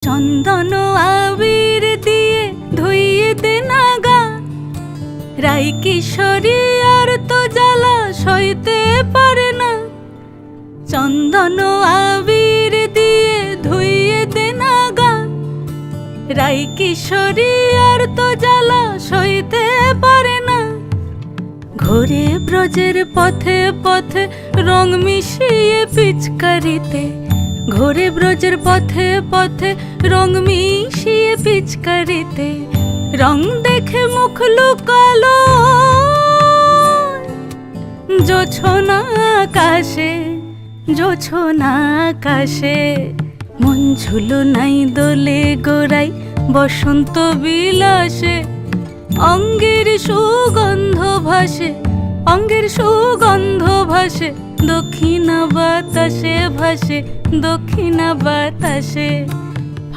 চন্দন আবির দিয়ে ধুইয়ে দে না গা, রাই কিশোরী আর তো জ্বালা সইতে পারে না। চন্দন আবির দিয়ে ধুইয়ে দে না গা, রাই কিশোরী আর তো জ্বালা সইতে পারে না। ঘোরে ব্রজের পথে পথে রং মিশিয়ে পিচকারিতে, ঘোরে ব্রজের পথে পথে রং মিশিয়ে পিচকারিতে। রং দেখে মুখ লুকালো জোছনা আকাশে, জোছনা আকাশে। মন ঝুলো নাই দোলে গোড়াই বসন্ত বিলাসে, অঙ্গের সুগন্ধ ভাসে, অঙ্গের সুগন্ধ ভাসে। দক্ষিণা বাতাসে ভাসে, দক্ষিণা বাতাসে।